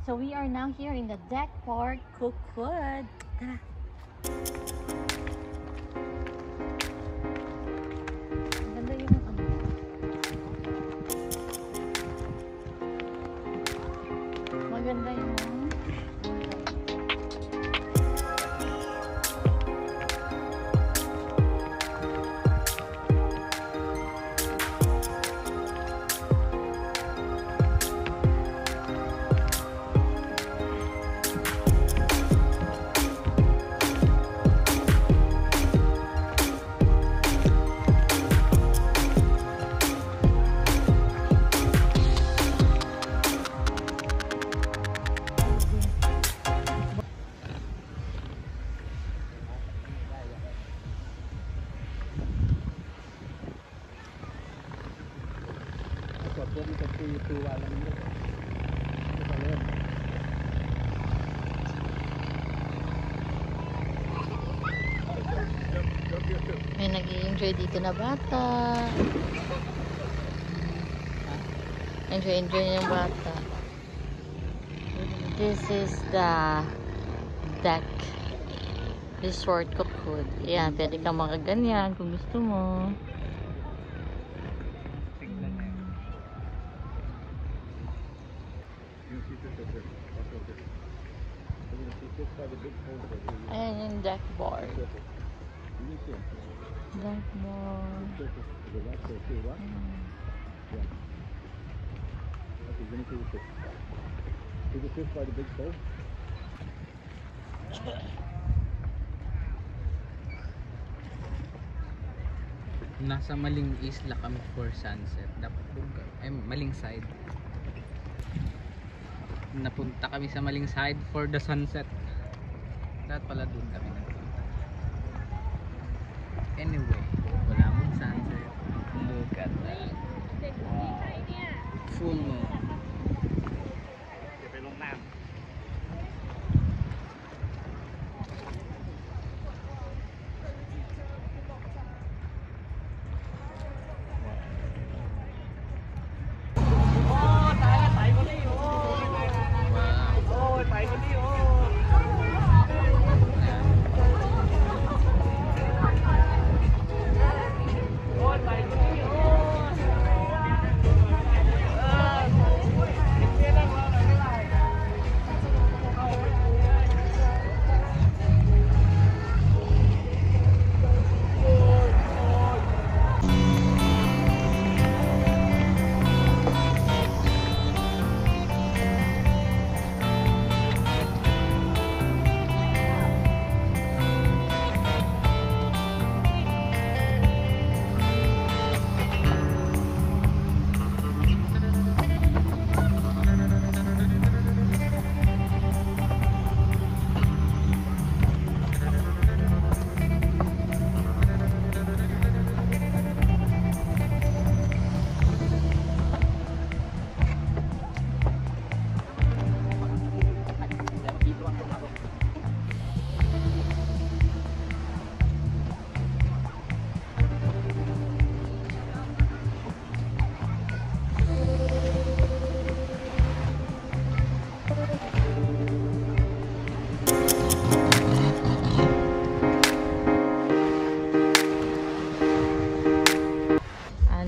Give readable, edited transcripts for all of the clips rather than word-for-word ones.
So we are now here in the Deck Park Cookwood. Tara. Ganda yung ano. Maganda yung may nag-i-enjoy dito na bata. Enjoy yung bata. This is the Deck Resort Cookwood. Ayan, pwede kang makaganyan kung gusto mo. Ayan yung deck board. Deck board. Nasa maling isla kami for sunset. Dapat ay maling side. Napunta kami sa maling side for the sunset. Dapat pala doon kami nagpunta. Anyway, wala mong sunset. Look at that. Wow. Full moon.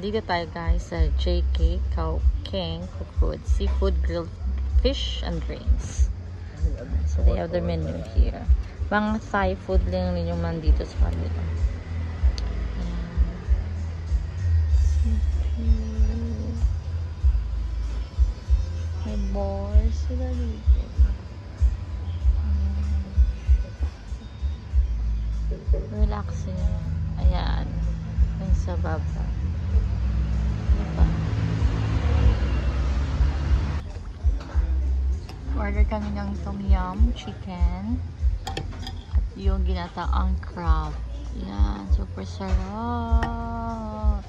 Dito tayo guys sa JK King Cookwood Seafood, Grilled Fish and Drinks. So they have the menu here. Mga Thai food lang rin yung man dito sa kanila. May bars sila dito. Relaxing. Ayan. Yung sa baba. Order kami ng tom yum chicken at yung ginataang crab. Yan, super sarap.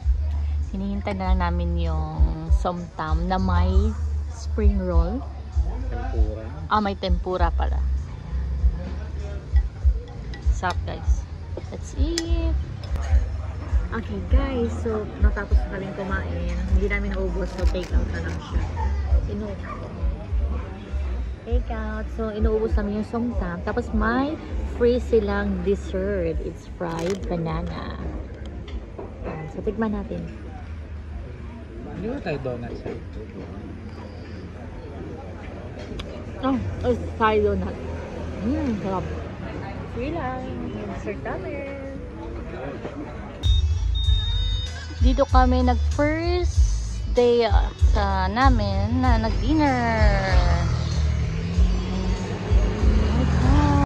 Hinihintay na lang namin yung somtam na may spring roll. Tempura. May tempura pala. Sarap guys. Let's eat! Okay guys, so natapos na kami kumain. Hindi namin naubos, so take out na lang siya. Take out. So, inuubos namin yung somtam. Tapos, may free silang dessert. It's fried banana. Yan. So, tikman natin. Hindi ba tayo donuts? Oh, it's fried donut. Sarap. Free lang. Yung dessert namin. Dito kami nag-first day sa namin na nag-dinner.